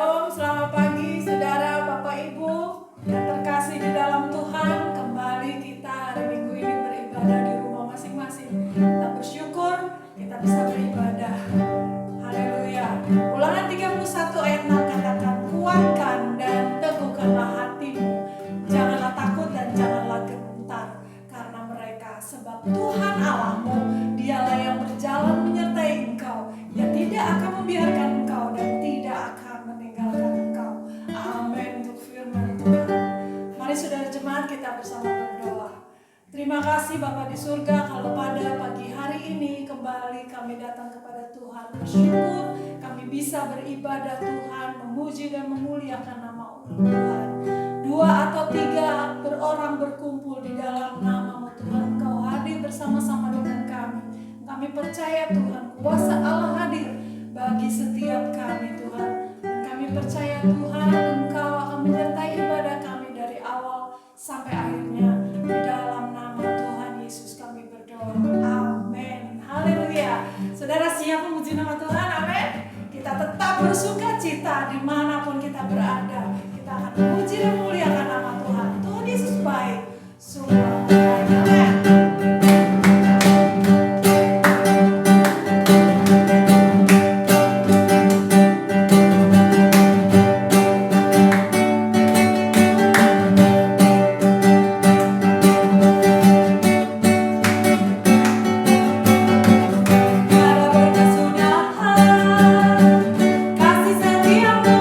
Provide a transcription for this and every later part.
Shalom, selamat pagi saudara, Bapak, Ibu yang terkasih di dalam Tuhan. Kembali kita hari Minggu ini beribadah di rumah masing-masing. Kita bersyukur kita bisa beribadah. Haleluya. Ulangan 31 ayat 6 katakan, kuatkan dan teguhkanlah hatimu. Janganlah takut dan janganlah gentar karena mereka, sebab Tuhan Allahmu, dialah yang berjalan menyertai engkau. Ia tidak akan membiarkan engkau dan tidak akan meninggalkan engkau. Amin. Untuk firman Tuhan. Mari saudara jemaat kita bersama berdoa. Terima kasih Bapa di surga, kalau pada pagi hari ini kembali kami datang kepada Tuhan, bersyukur kami bisa beribadah Tuhan, memuji dan memuliakan nama Tuhan. 2 atau 3 orang berkumpul di dalam nama-Mu Tuhan, Engkau hadir bersama-sama dengan kami. Kami percaya Tuhan, kuasa Allah hadir bagi setiap kami Tuhan. Dan kami percaya Tuhan, Engkau akan menyertai ibadah kami dari awal sampai akhirnya. Di dalam nama Tuhan Yesus kami berdoa. Amin. Haleluya. Saudara siap memuji nama Tuhan? Amin. Kita tetap bersuka cita dimanapun kita berada. Kita akan memuji dan memuliakan nama Tuhan. Tuhan Yesus baik. Sungguh. Amin. Kasih setiamu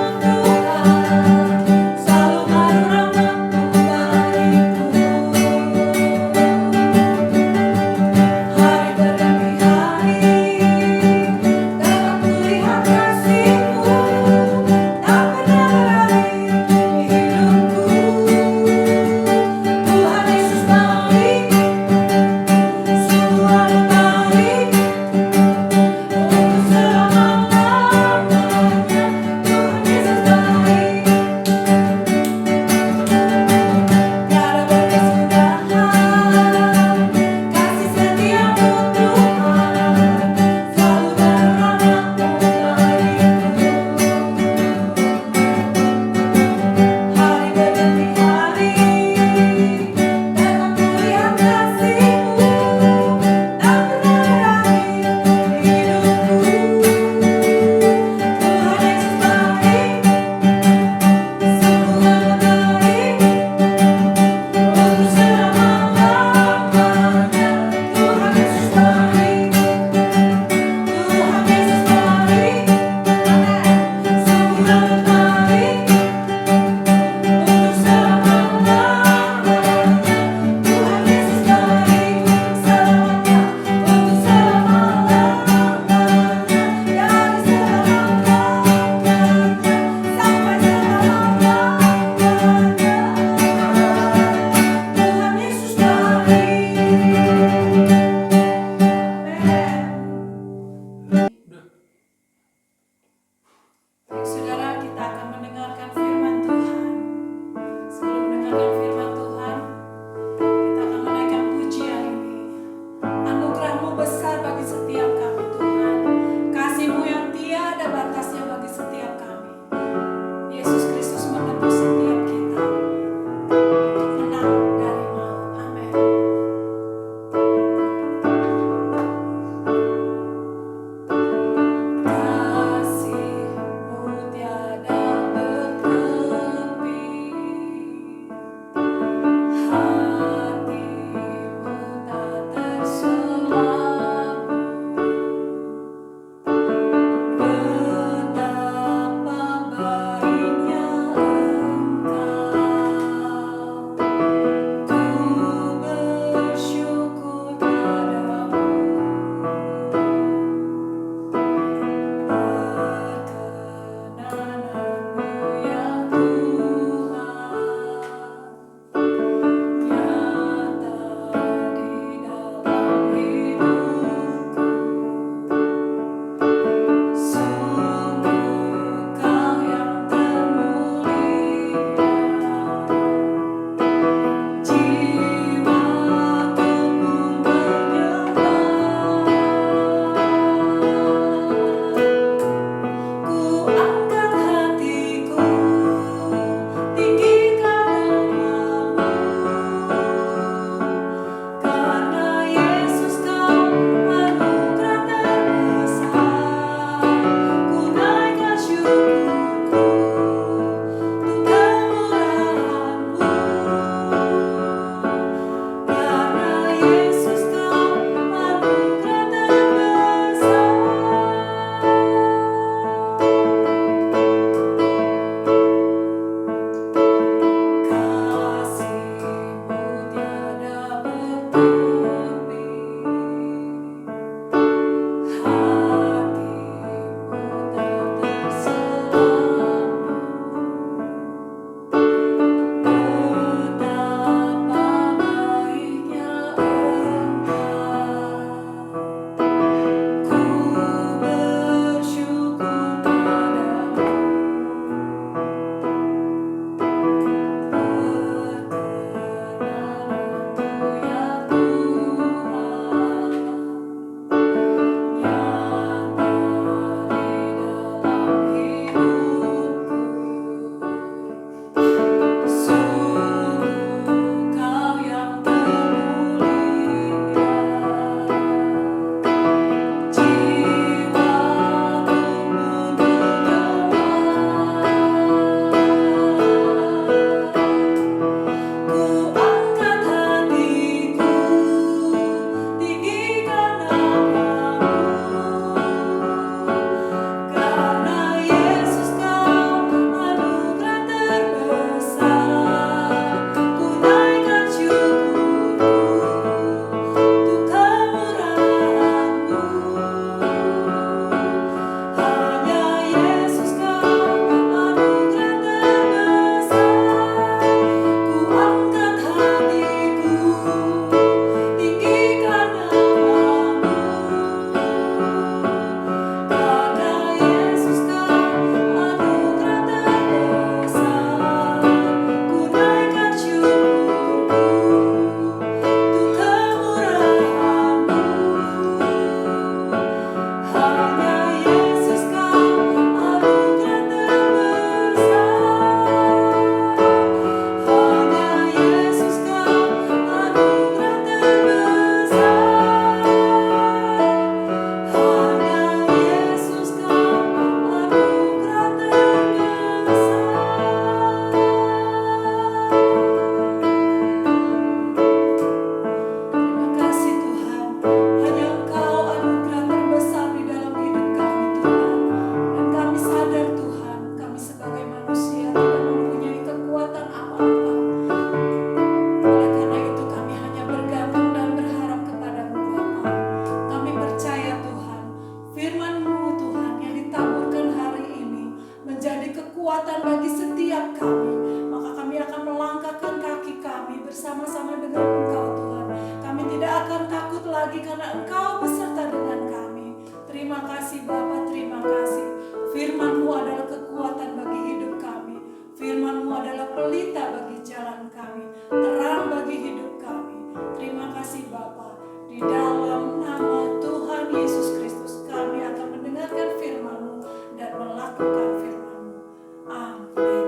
setiap kami. Maka kami akan melangkahkan kaki kami bersama-sama dengan Engkau Tuhan. Kami tidak akan takut lagi karena Engkau beserta dengan kami. Terima kasih Bapa, terima kasih. Firman-Mu adalah kekuatan bagi hidup kami. Firman-Mu adalah pelita bagi jalan kami, terang bagi hidup kami. Terima kasih Bapa. Di dalam nama Tuhan Yesus Kristus kami akan mendengarkan firman-Mu dan melakukan firman-Mu. Amin.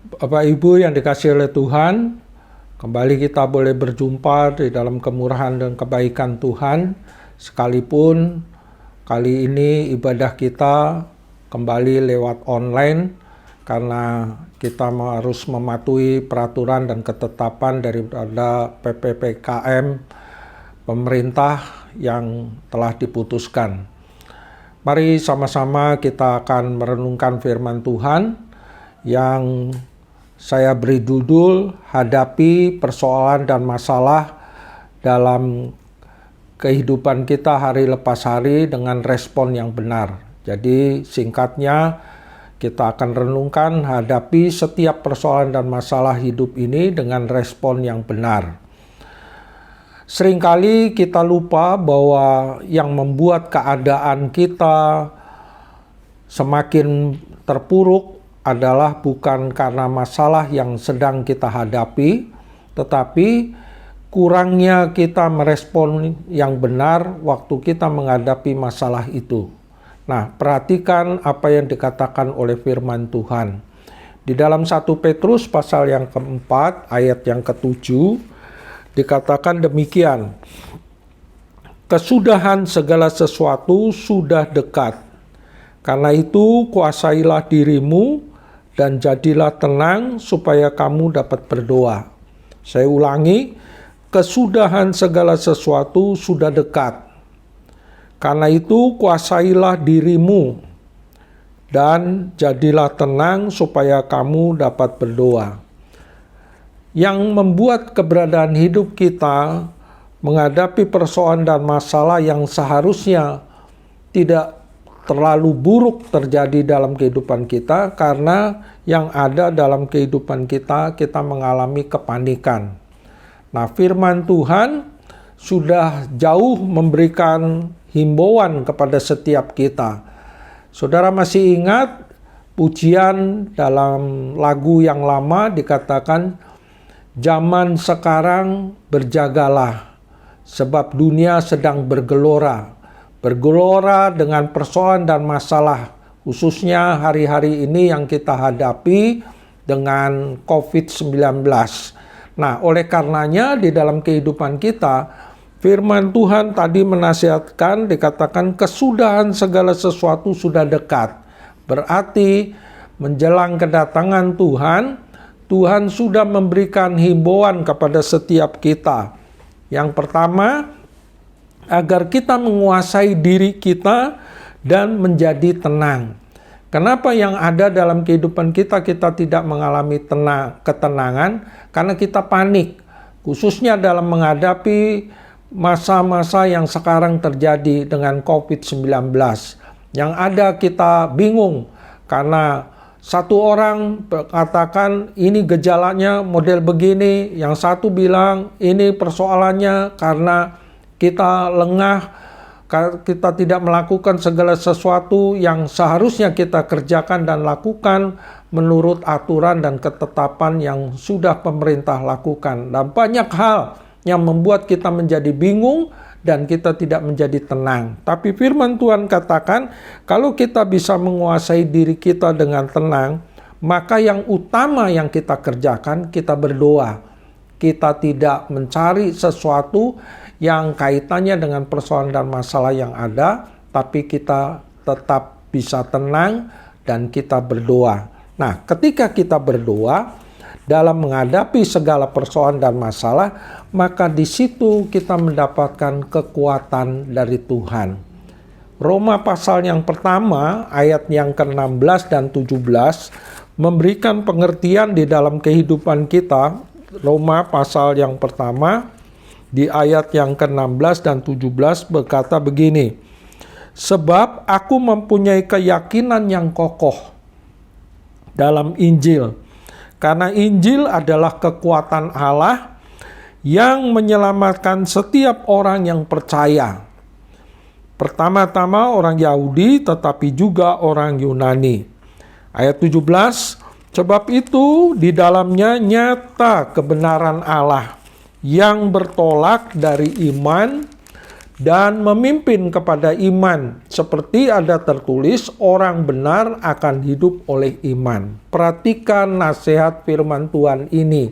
Bapak Ibu yang dikasihi oleh Tuhan, kembali kita boleh berjumpa di dalam kemurahan dan kebaikan Tuhan. Sekalipun kali ini ibadah kita kembali lewat online karena kita harus mematuhi peraturan dan ketetapan daripada PPPKM pemerintah yang telah diputuskan. Mari sama-sama kita akan merenungkan firman Tuhan yang saya beri judul hadapi persoalan dan masalah dalam kehidupan kita hari lepas hari dengan respon yang benar. Jadi singkatnya kita akan renungkan hadapi setiap persoalan dan masalah hidup ini dengan respon yang benar. Seringkali kita lupa bahwa yang membuat keadaan kita semakin terpuruk adalah bukan karena masalah yang sedang kita hadapi, tetapi kurangnya kita merespon yang benar waktu kita menghadapi masalah itu. Nah, perhatikan apa yang dikatakan oleh firman Tuhan. Di dalam 1 Petrus pasal yang keempat, ayat yang ke-7, dikatakan demikian. Kesudahan segala sesuatu sudah dekat. Karena itu, kuasailah dirimu dan jadilah tenang supaya kamu dapat berdoa. Saya ulangi, kesudahan segala sesuatu sudah dekat. Karena itu kuasailah dirimu dan jadilah tenang supaya kamu dapat berdoa. Yang membuat keberadaan hidup kita menghadapi persoalan dan masalah yang seharusnya tidak terlalu buruk terjadi dalam kehidupan kita, karena yang ada dalam kehidupan kita mengalami kepanikan. Nah, firman Tuhan sudah jauh memberikan himbauan kepada setiap kita. Saudara masih ingat pujian dalam lagu yang lama dikatakan, zaman sekarang berjagalah, sebab dunia sedang bergelora. Bergelora dengan persoalan dan masalah, khususnya hari-hari ini yang kita hadapi dengan COVID-19. Nah, oleh karenanya di dalam kehidupan kita, firman Tuhan tadi menasihatkan, dikatakan kesudahan segala sesuatu sudah dekat. Berarti menjelang kedatangan Tuhan, Tuhan sudah memberikan himbauan kepada setiap kita. Yang pertama, agar kita menguasai diri kita dan menjadi tenang. Kenapa yang ada dalam kehidupan kita tidak mengalami ketenangan? Karena kita panik, khususnya dalam menghadapi masa-masa yang sekarang terjadi dengan COVID-19. Yang ada kita bingung karena satu orang katakan ini gejalanya model begini, yang satu bilang ini persoalannya karena kita lengah, kita tidak melakukan segala sesuatu yang seharusnya kita kerjakan dan lakukan menurut aturan dan ketetapan yang sudah pemerintah lakukan. Dan banyak hal yang membuat kita menjadi bingung dan kita tidak menjadi tenang. Tapi firman Tuhan katakan, kalau kita bisa menguasai diri kita dengan tenang, maka yang utama yang kita kerjakan, kita berdoa. Kita tidak mencari sesuatu yang kaitannya dengan persoalan dan masalah yang ada, tapi kita tetap bisa tenang dan kita berdoa. Nah, ketika kita berdoa, dalam menghadapi segala persoalan dan masalah, maka di situ kita mendapatkan kekuatan dari Tuhan. Roma pasal yang pertama, ayat yang ke-16 dan 17, memberikan pengertian di dalam kehidupan kita. Roma pasal yang pertama, di ayat yang ke-16 dan 17 berkata begini, Sebab aku mempunyai keyakinan yang kokoh dalam Injil. Karena Injil adalah kekuatan Allah yang menyelamatkan setiap orang yang percaya. Pertama-tama orang Yahudi, tetapi juga orang Yunani. Ayat 17, sebab itu di dalamnya nyata kebenaran Allah yang bertolak dari iman dan memimpin kepada iman. Seperti ada tertulis, orang benar akan hidup oleh iman. Perhatikan nasihat firman Tuhan ini.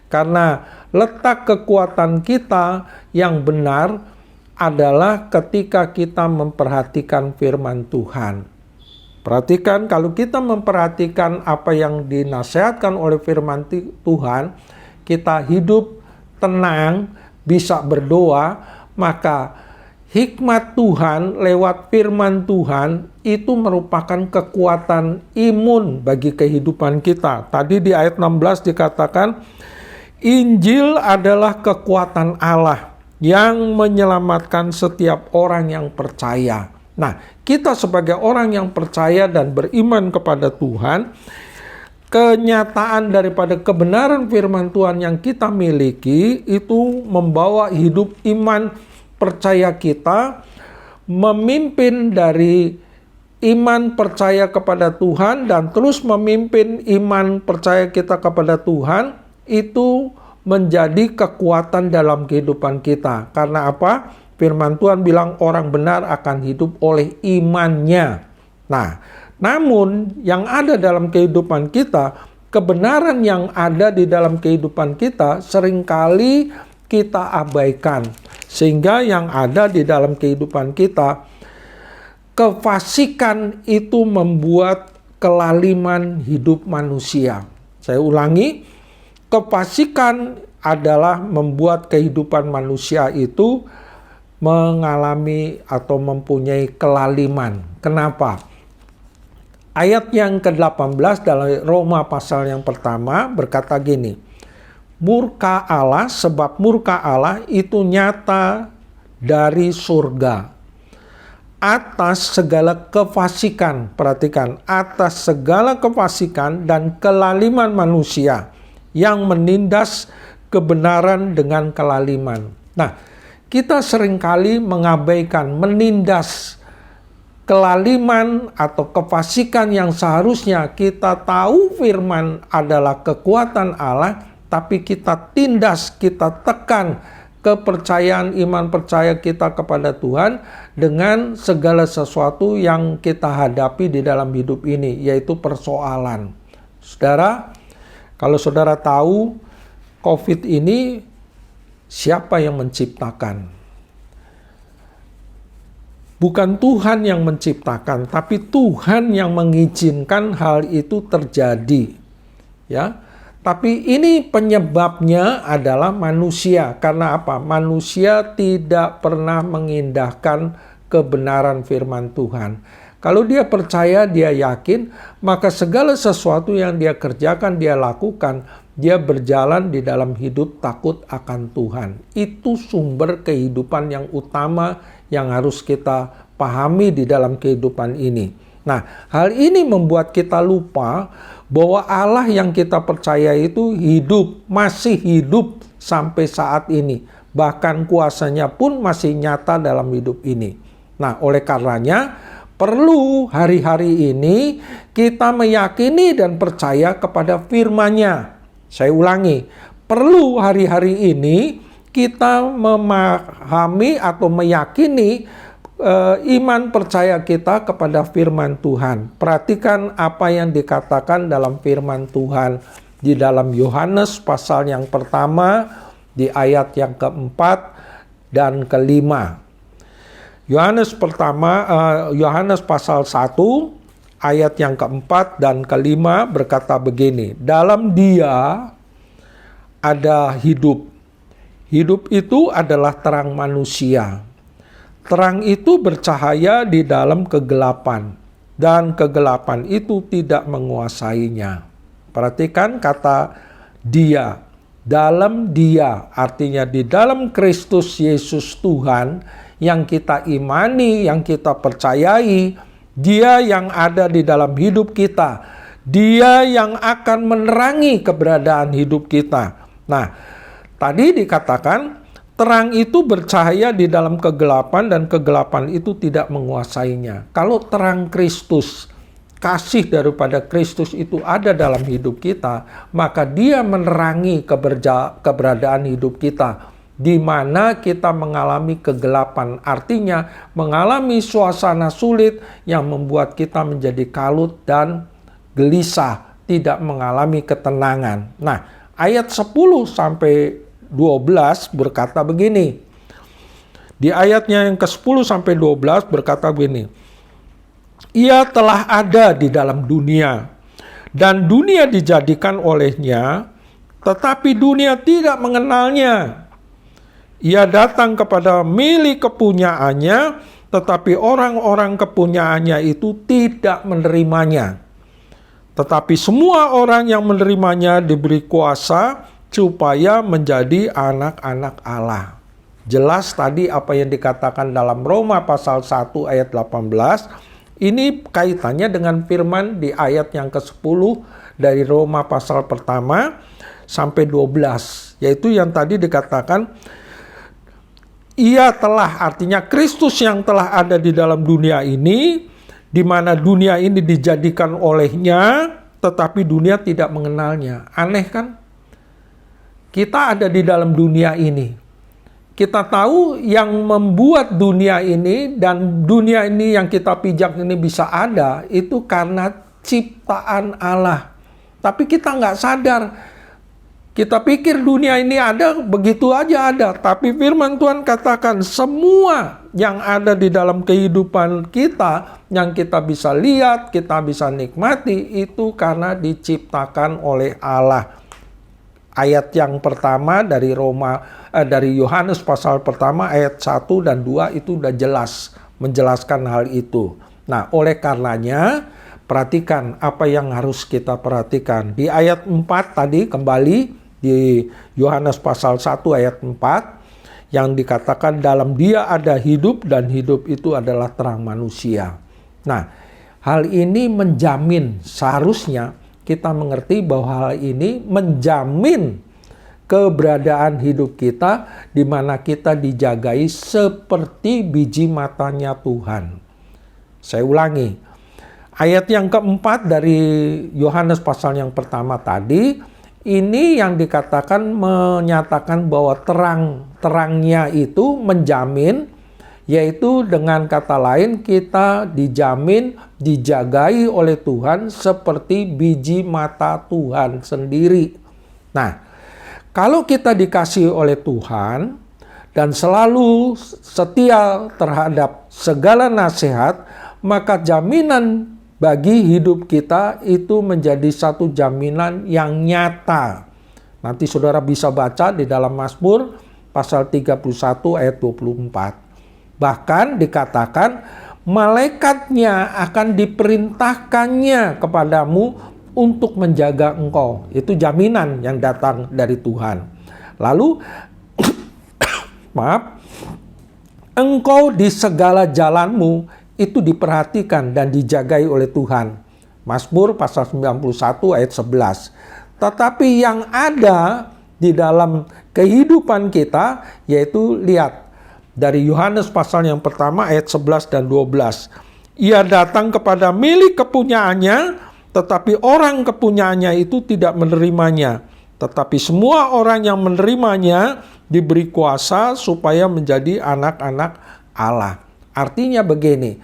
Karena letak kekuatan kita yang benar adalah ketika kita memperhatikan firman Tuhan. Perhatikan, kalau kita memperhatikan apa yang dinasihatkan oleh firman Tuhan, kita hidup tenang, bisa berdoa, maka hikmat Tuhan lewat firman Tuhan itu merupakan kekuatan imun bagi kehidupan kita. Tadi di ayat 16 dikatakan, Injil adalah kekuatan Allah yang menyelamatkan setiap orang yang percaya. Nah, kita sebagai orang yang percaya dan beriman kepada Tuhan, kenyataan daripada kebenaran firman Tuhan yang kita miliki itu membawa hidup iman percaya kita, memimpin dari iman percaya kepada Tuhan dan terus memimpin iman percaya kita kepada Tuhan, itu menjadi kekuatan dalam kehidupan kita. Karena apa? Firman Tuhan bilang orang benar akan hidup oleh imannya. Nah, namun yang ada dalam kehidupan kita, kebenaran yang ada di dalam kehidupan kita seringkali kita abaikan. Sehingga yang ada di dalam kehidupan kita, kefasikan itu membuat kelaliman hidup manusia. Saya ulangi, kefasikan adalah membuat kehidupan manusia itu mengalami atau mempunyai kelaliman. Kenapa? Ayat yang ke-18 dalam Roma pasal yang pertama berkata gini, murka Allah, sebab murka Allah itu nyata dari surga atas segala kefasikan. Perhatikan, atas segala kefasikan dan kelaliman manusia yang menindas kebenaran dengan kelaliman. Nah, kita seringkali mengabaikan, menindas kelaliman atau kefasikan yang seharusnya kita tahu firman adalah kekuatan Allah, tapi kita tindas, kita tekan kepercayaan iman percaya kita kepada Tuhan dengan segala sesuatu yang kita hadapi di dalam hidup ini, yaitu persoalan. Saudara, kalau saudara tahu COVID ini siapa yang menciptakan? Bukan Tuhan yang menciptakan, tapi Tuhan yang mengizinkan hal itu terjadi. Ya. Tapi ini penyebabnya adalah manusia. Karena apa? Manusia tidak pernah mengindahkan kebenaran firman Tuhan. Kalau dia percaya, dia yakin, maka segala sesuatu yang dia kerjakan, dia lakukan, dia berjalan di dalam hidup takut akan Tuhan. Itu sumber kehidupan yang utama yang harus kita pahami di dalam kehidupan ini. Nah, hal ini membuat kita lupa bahwa Allah yang kita percaya itu hidup, masih hidup sampai saat ini. Bahkan kuasanya pun masih nyata dalam hidup ini. Nah, oleh karenanya perlu hari-hari ini kita meyakini dan percaya kepada firman-Nya. Saya ulangi, perlu hari-hari ini kita memahami atau meyakini iman percaya kita kepada firman Tuhan. Perhatikan apa yang dikatakan dalam firman Tuhan di dalam Yohanes pasal yang pertama di ayat yang keempat dan kelima. Yohanes pasal 1 ayat yang keempat dan kelima berkata begini, dalam Dia ada hidup. Hidup itu adalah terang manusia. Terang itu bercahaya di dalam kegelapan, dan kegelapan itu tidak menguasainya. Perhatikan kata Dia. Dalam Dia, artinya di dalam Kristus Yesus Tuhan, yang kita imani, yang kita percayai. Dia yang ada di dalam hidup kita. Dia yang akan menerangi keberadaan hidup kita. Nah, tadi dikatakan terang itu bercahaya di dalam kegelapan dan kegelapan itu tidak menguasainya. Kalau terang Kristus, kasih daripada Kristus itu ada dalam hidup kita, maka dia menerangi keberadaan hidup kita, di mana kita mengalami kegelapan, artinya mengalami suasana sulit yang membuat kita menjadi kalut dan gelisah, tidak mengalami ketenangan. Nah, ayat 10 sampai 12 berkata begini. Di ayatnya yang ke-10 sampai 12 berkata begini. Ia telah ada di dalam dunia, dan dunia dijadikan olehnya, tetapi dunia tidak mengenalnya. Ia datang kepada milik kepunyaannya, tetapi orang-orang kepunyaannya itu tidak menerimanya. Tetapi semua orang yang menerimanya diberi kuasa supaya menjadi anak-anak Allah. Jelas tadi apa yang dikatakan dalam Roma pasal 1 ayat 18, ini kaitannya dengan firman di ayat yang ke-10 dari Roma pasal pertama sampai 12. Yaitu yang tadi dikatakan, ia telah, artinya Kristus yang telah ada di dalam dunia ini, di mana dunia ini dijadikan olehnya, tetapi dunia tidak mengenalnya. Aneh kan? Kita ada di dalam dunia ini. Kita tahu yang membuat dunia ini dan dunia ini yang kita pijak ini bisa ada itu karena ciptaan Allah. Tapi kita nggak sadar. Kita pikir dunia ini ada, begitu aja ada. Tapi firman Tuhan katakan semua yang ada di dalam kehidupan kita, yang kita bisa lihat, kita bisa nikmati, itu karena diciptakan oleh Allah. Ayat yang pertama dari dari Yohanes pasal pertama ayat 1 dan 2 itu udah jelas menjelaskan hal itu. Nah, oleh karenanya perhatikan apa yang harus kita perhatikan. Di ayat 4 tadi kembali di Yohanes pasal 1 ayat 4 yang dikatakan dalam dia ada hidup dan hidup itu adalah terang manusia. Nah, hal ini menjamin, seharusnya kita mengerti bahwa hal ini menjamin keberadaan hidup kita di mana kita dijagai seperti biji matanya Tuhan. Saya ulangi. Ayat yang keempat dari Yohanes pasal yang pertama tadi, ini yang dikatakan menyatakan bahwa terangnya itu menjamin, yaitu dengan kata lain kita dijamin dijagai oleh Tuhan seperti biji mata Tuhan sendiri. Nah, kalau kita dikasihi oleh Tuhan dan selalu setia terhadap segala nasihat, maka jaminan bagi hidup kita itu menjadi satu jaminan yang nyata. Nanti saudara bisa baca di dalam Mazmur pasal 31 ayat 24. Bahkan dikatakan malaikatnya akan diperintahkannya kepadamu untuk menjaga engkau. Itu jaminan yang datang dari Tuhan. Lalu, maaf, engkau di segala jalanmu itu diperhatikan dan dijagai oleh Tuhan. Mazmur pasal 91 ayat 11. Tetapi yang ada di dalam kehidupan kita, yaitu lihat, dari Yohanes pasal yang pertama ayat 11 dan 12. Ia datang kepada milik kepunyaannya, tetapi orang kepunyaannya itu tidak menerimanya. Tetapi semua orang yang menerimanya diberi kuasa supaya menjadi anak-anak Allah. Artinya begini,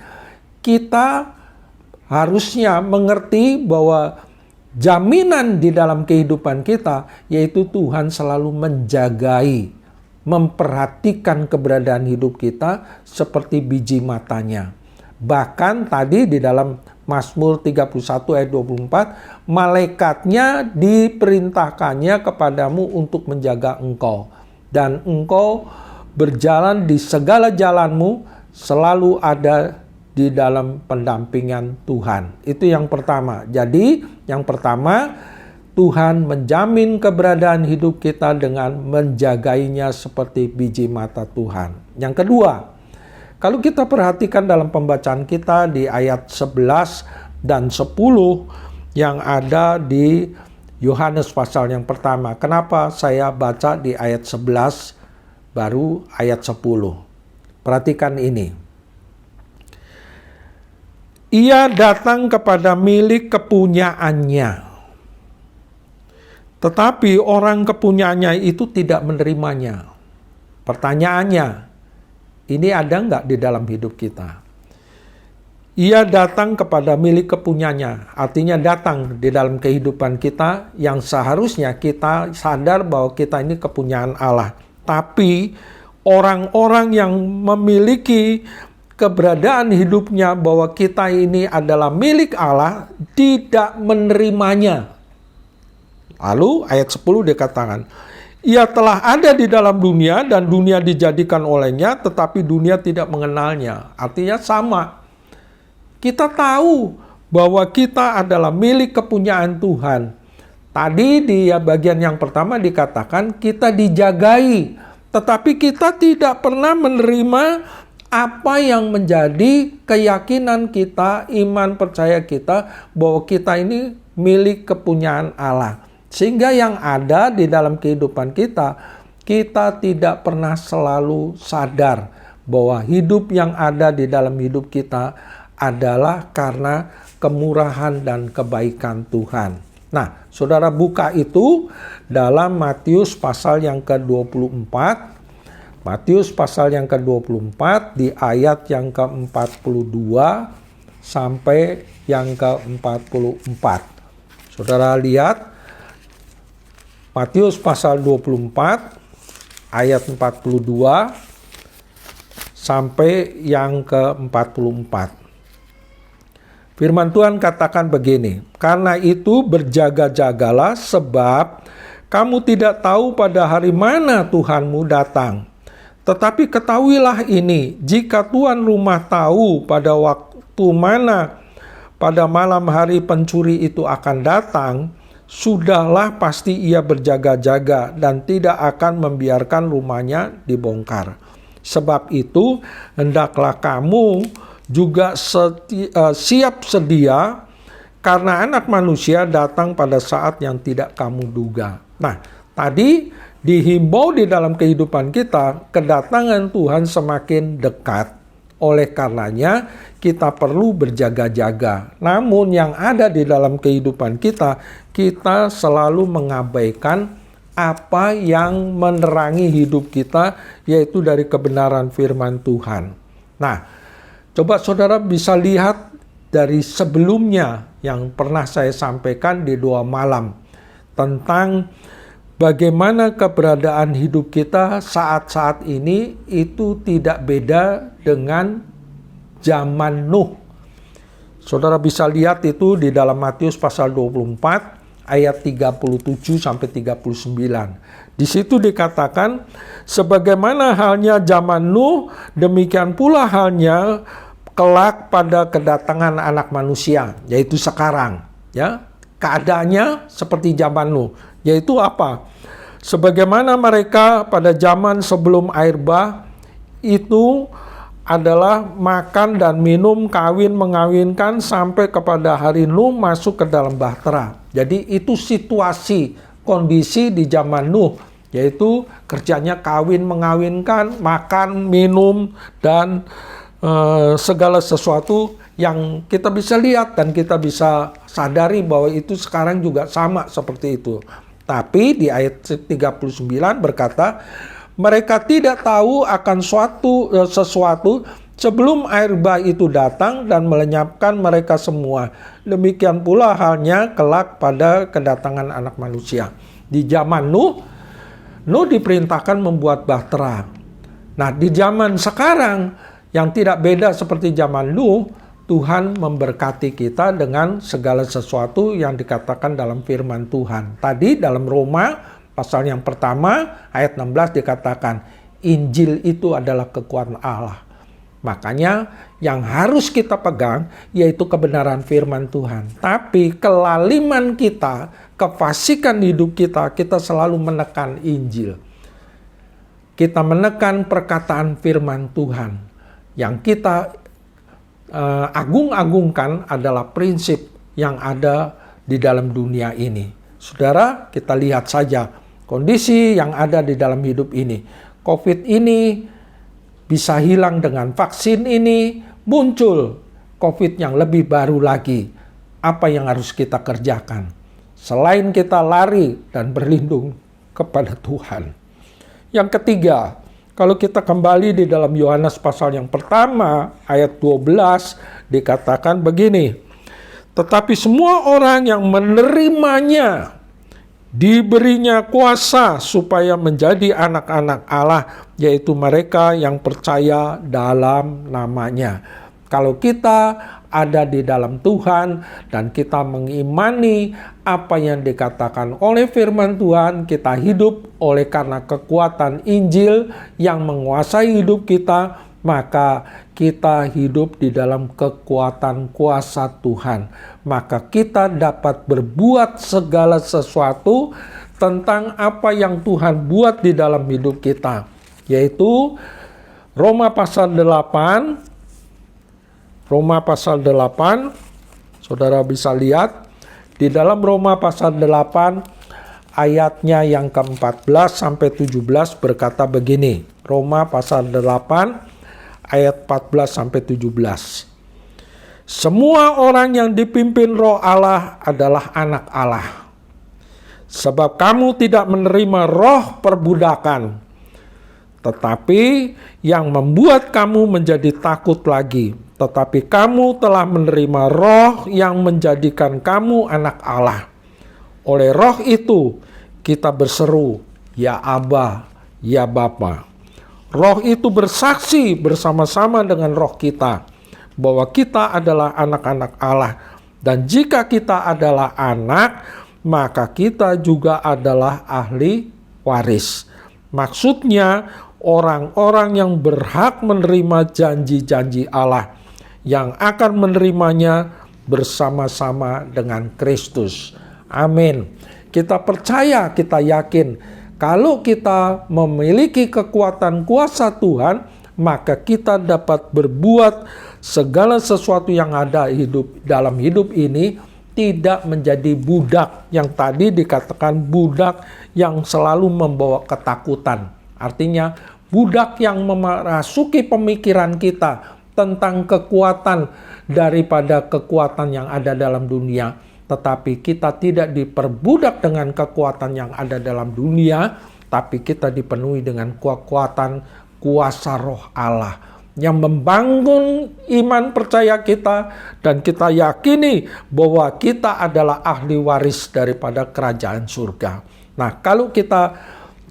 kita harusnya mengerti bahwa jaminan di dalam kehidupan kita, yaitu Tuhan selalu menjagai, memperhatikan keberadaan hidup kita seperti biji matanya. Bahkan tadi di dalam Mazmur 31 ayat 24, malaikatnya diperintahkannya kepadamu untuk menjaga engkau. Dan engkau berjalan di segala jalanmu selalu ada di dalam pendampingan Tuhan. Itu yang pertama. Jadi yang pertama, Tuhan menjamin keberadaan hidup kita dengan menjagainya seperti biji mata Tuhan. Yang kedua, Kalau kita perhatikan dalam pembacaan kita di ayat 11 dan 10 yang ada di Yohanes pasal yang pertama. Kenapa saya baca di ayat 11 baru ayat 10? Perhatikan ini. Ia datang kepada milik kepunyaannya, tetapi orang kepunyaannya itu tidak menerimanya. Pertanyaannya, ini ada nggak di dalam hidup kita? Ia datang kepada milik kepunyanya, artinya datang di dalam kehidupan kita yang seharusnya kita sadar bahwa kita ini kepunyaan Allah. Tapi orang-orang yang memiliki keberadaan hidupnya bahwa kita ini adalah milik Allah tidak menerimanya. Lalu ayat 10 dikatakan, ia telah ada di dalam dunia dan dunia dijadikan olehnya, tetapi dunia tidak mengenalnya. Artinya sama. Kita tahu bahwa kita adalah milik kepunyaan Tuhan. Tadi di bagian yang pertama dikatakan kita dijagai, tetapi kita tidak pernah menerima apa yang menjadi keyakinan kita, iman percaya kita bahwa kita ini milik kepunyaan Allah. Sehingga yang ada di dalam kehidupan kita, kita tidak pernah selalu sadar bahwa hidup yang ada di dalam hidup kita adalah karena kemurahan dan kebaikan Tuhan. Nah, saudara buka itu dalam Matius pasal yang ke-24. Matius pasal yang ke-24 di ayat yang ke-42 sampai yang ke-44. Saudara lihat Matius pasal 24 ayat 42 sampai yang ke-44. Firman Tuhan katakan begini, karena itu berjaga-jagalah sebab kamu tidak tahu pada hari mana Tuhanmu datang. Tetapi ketahuilah ini, jika tuan rumah tahu pada waktu mana pada malam hari pencuri itu akan datang, sudahlah pasti ia berjaga-jaga dan tidak akan membiarkan rumahnya dibongkar. Sebab itu hendaklah kamu juga siap sedia karena anak manusia datang pada saat yang tidak kamu duga. Nah, tadi dihimbau di dalam kehidupan kita, kedatangan Tuhan semakin dekat. Oleh karenanya kita perlu berjaga-jaga. Namun yang ada di dalam kehidupan kita, kita selalu mengabaikan apa yang menerangi hidup kita, yaitu dari kebenaran firman Tuhan. Nah, coba saudara bisa lihat dari sebelumnya yang pernah saya sampaikan di doa malam tentang bagaimana keberadaan hidup kita saat-saat ini itu tidak beda dengan zaman Nuh. Saudara bisa lihat itu di dalam Matius pasal 24 ayat 37 sampai 39. Di situ dikatakan, sebagaimana halnya zaman Nuh, demikian pula halnya kelak pada kedatangan anak manusia, yaitu sekarang. Ya, keadaannya seperti zaman Nuh, yaitu apa? Sebagaimana mereka pada zaman sebelum air bah itu adalah makan dan minum, kawin mengawinkan sampai kepada hari Nuh masuk ke dalam bahtera. Jadi itu situasi, kondisi di zaman Nuh, yaitu kerjanya kawin mengawinkan, makan, minum, dan segala sesuatu yang kita bisa lihat dan kita bisa sadari bahwa itu sekarang juga sama seperti itu. Tapi di ayat 39 berkata, mereka tidak tahu akan sesuatu sebelum air bah itu datang dan melenyapkan mereka semua. Demikian pula halnya kelak pada kedatangan anak manusia. Di zaman Nuh diperintahkan membuat bahtera. Nah, di zaman sekarang yang tidak beda seperti zaman Nuh, Tuhan memberkati kita dengan segala sesuatu yang dikatakan dalam firman Tuhan. Tadi dalam Roma pasal yang pertama ayat 16 dikatakan, Injil itu adalah kekuatan Allah. Makanya yang harus kita pegang yaitu kebenaran firman Tuhan. Tapi kelaliman kita, kefasikan hidup kita selalu menekan Injil. Kita menekan perkataan firman Tuhan. yang kita agung-agungkan adalah prinsip yang ada di dalam dunia ini. Saudara, kita lihat saja kondisi yang ada di dalam hidup ini. COVID ini bisa hilang dengan vaksin ini, muncul COVID yang lebih baru lagi. Apa yang harus kita kerjakan? Selain kita lari dan berlindung kepada Tuhan. Yang ketiga, kalau kita kembali di dalam Yohanes pasal yang pertama, ayat 12, dikatakan begini, tetapi semua orang yang menerimanya, diberinya kuasa supaya menjadi anak-anak Allah, yaitu mereka yang percaya dalam namanya. Kalau kita ada di dalam Tuhan dan kita mengimani apa yang dikatakan oleh firman Tuhan, kita hidup oleh karena kekuatan Injil yang menguasai hidup kita, maka kita hidup di dalam kekuatan kuasa Tuhan. Maka kita dapat berbuat segala sesuatu tentang apa yang Tuhan buat di dalam hidup kita. Yaitu Roma pasal 8, saudara bisa lihat di dalam Roma pasal 8 ayatnya yang ke-14 sampai 17 berkata begini. Roma pasal 8 ayat 14 sampai 17. Semua orang yang dipimpin Roh Allah adalah anak Allah. Sebab kamu tidak menerima roh perbudakan, tetapi yang membuat kamu menjadi takut lagi. Tetapi kamu telah menerima roh yang menjadikan kamu anak Allah. Oleh roh itu kita berseru, ya Aba, ya Bapa. Roh itu bersaksi bersama-sama dengan roh kita bahwa kita adalah anak-anak Allah. Dan jika kita adalah anak, maka kita juga adalah ahli waris. Maksudnya orang-orang yang berhak menerima janji-janji Allah, yang akan menerimanya bersama-sama dengan Kristus. Amin. Kita percaya, kita yakin, kalau kita memiliki kekuatan kuasa Tuhan, maka kita dapat berbuat segala sesuatu yang ada dalam hidup ini, tidak menjadi budak yang tadi dikatakan budak yang selalu membawa ketakutan. Artinya budak yang memasuki pemikiran kita tentang kekuatan daripada kekuatan yang ada dalam dunia. Tetapi kita tidak diperbudak dengan kekuatan yang ada dalam dunia, tapi kita dipenuhi dengan kekuatan kuasa Roh Allah yang membangun iman percaya kita, dan kita yakini bahwa kita adalah ahli waris daripada kerajaan surga. Nah, kalau kita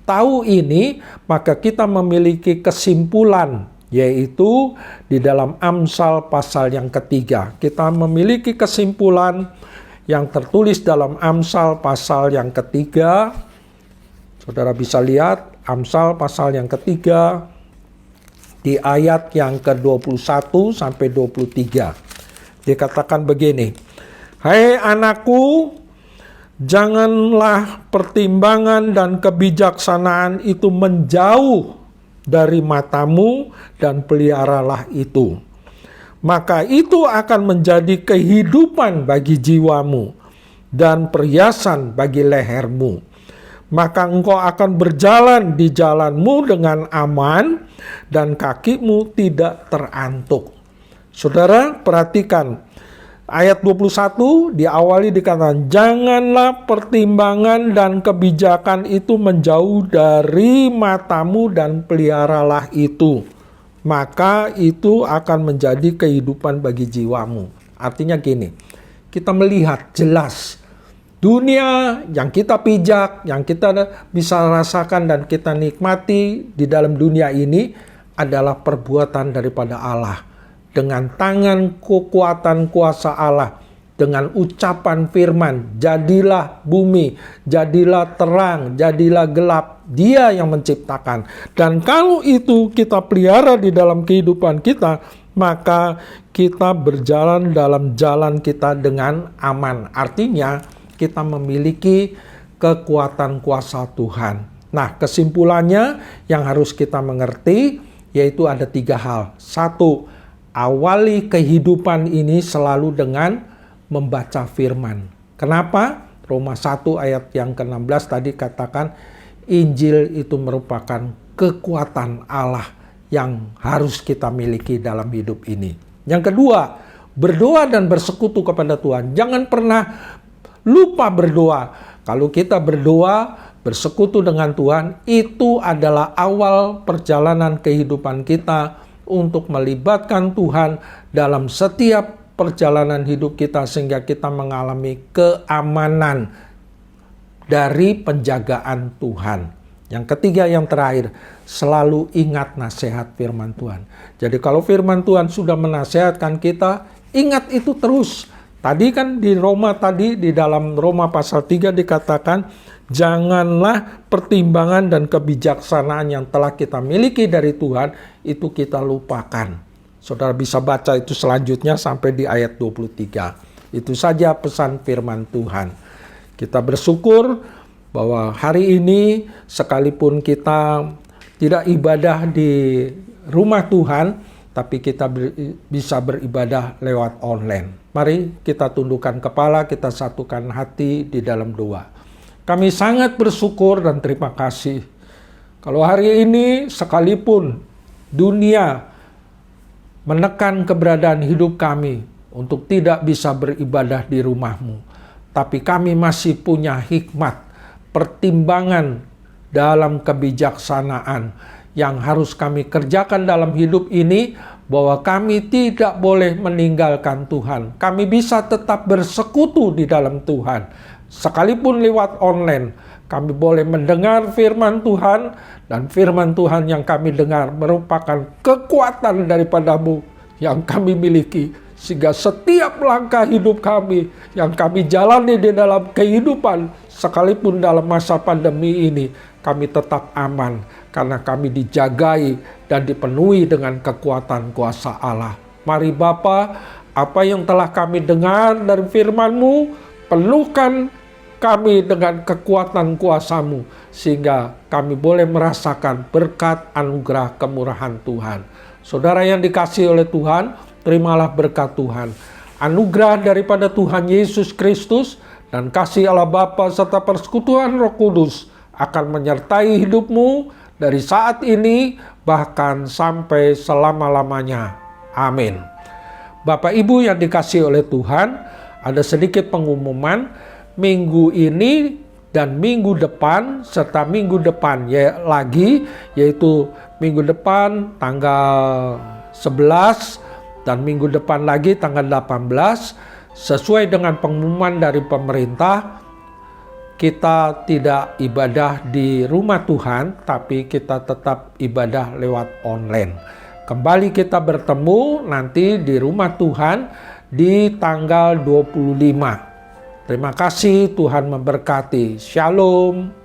tahu ini, maka kita memiliki kesimpulan, yaitu di dalam Amsal pasal yang ketiga. Kita memiliki kesimpulan yang tertulis dalam Amsal pasal yang ketiga. Saudara bisa lihat Amsal pasal yang ketiga di ayat yang ke-21 sampai 23. Dikatakan begini, hai anakku, janganlah pertimbangan dan kebijaksanaan itu menjauh dari matamu, dan peliharalah itu. Maka itu akan menjadi kehidupan bagi jiwamu dan perhiasan bagi lehermu. Maka engkau akan berjalan di jalanmu dengan aman dan kakimu tidak terantuk. Saudara, perhatikan ayat 21 diawali dikatakan, janganlah pertimbangan dan kebijakan itu menjauh dari matamu dan peliharalah itu. Maka itu akan menjadi kehidupan bagi jiwamu. Artinya gini, kita melihat jelas dunia yang kita pijak, yang kita bisa rasakan dan kita nikmati di dalam dunia ini adalah perbuatan daripada Allah. Dengan tangan kekuatan kuasa Allah, dengan ucapan firman, jadilah bumi, jadilah terang, jadilah gelap. Dia yang menciptakan. Dan kalau itu kita pelihara di dalam kehidupan kita, maka kita berjalan dalam jalan kita dengan aman. Artinya kita memiliki kekuatan kuasa Tuhan. Nah, kesimpulannya yang harus kita mengerti, yaitu ada 3 hal. 1, awali kehidupan ini selalu dengan membaca firman. Kenapa? Roma 1 ayat yang ke-16 tadi katakan Injil itu merupakan kekuatan Allah yang harus kita miliki dalam hidup ini. Yang kedua, berdoa dan bersekutu kepada Tuhan. Jangan pernah lupa berdoa. Kalau kita berdoa, bersekutu dengan Tuhan, itu adalah awal perjalanan kehidupan kita untuk melibatkan Tuhan dalam setiap perjalanan hidup kita sehingga kita mengalami keamanan dari penjagaan Tuhan. Yang ketiga, yang terakhir, selalu ingat nasihat firman Tuhan. Jadi kalau firman Tuhan sudah menasihatkan kita, ingat itu terus. Tadi kan di Roma tadi, di dalam Roma pasal 3 dikatakan, janganlah pertimbangan dan kebijaksanaan yang telah kita miliki dari Tuhan, itu kita lupakan. Saudara bisa baca itu selanjutnya sampai di ayat 23. Itu saja pesan firman Tuhan. Kita bersyukur bahwa hari ini sekalipun kita tidak ibadah di rumah Tuhan, tapi kita bisa beribadah lewat online. Mari kita tundukkan kepala, kita satukan hati di dalam doa. Kami sangat bersyukur dan terima kasih. Kalau hari ini sekalipun dunia menekan keberadaan hidup kami untuk tidak bisa beribadah di rumahmu, tapi kami masih punya hikmat, pertimbangan dalam kebijaksanaan yang harus kami kerjakan dalam hidup ini, bahwa kami tidak boleh meninggalkan Tuhan. Kami bisa tetap bersekutu di dalam Tuhan. Sekalipun lewat online, kami boleh mendengar firman Tuhan, dan firman Tuhan yang kami dengar merupakan kekuatan daripadamu yang kami miliki. Sehingga setiap langkah hidup kami yang kami jalani di dalam kehidupan, sekalipun dalam masa pandemi ini, kami tetap aman. Karena kami dijagai dan dipenuhi dengan kekuatan kuasa Allah. Mari Bapa, apa yang telah kami dengar dari firman-Mu, penuhkan kami dengan kekuatan kuasa-Mu, sehingga kami boleh merasakan berkat anugerah kemurahan Tuhan. Saudara yang dikasihi oleh Tuhan, terimalah berkat Tuhan. Anugerah daripada Tuhan Yesus Kristus dan kasih Allah Bapa serta persekutuan Roh Kudus akan menyertai hidupmu dari saat ini bahkan sampai selama-lamanya. Amin. Bapak Ibu yang dikasihi oleh Tuhan, ada sedikit pengumuman minggu ini dan minggu depan serta minggu depan lagi, yaitu minggu depan tanggal 11 dan minggu depan lagi tanggal 18, sesuai dengan pengumuman dari pemerintah, kita tidak ibadah di rumah Tuhan, tapi kita tetap ibadah lewat online. Kembali kita bertemu nanti di rumah Tuhan di tanggal 25. Terima kasih, Tuhan memberkati. Shalom.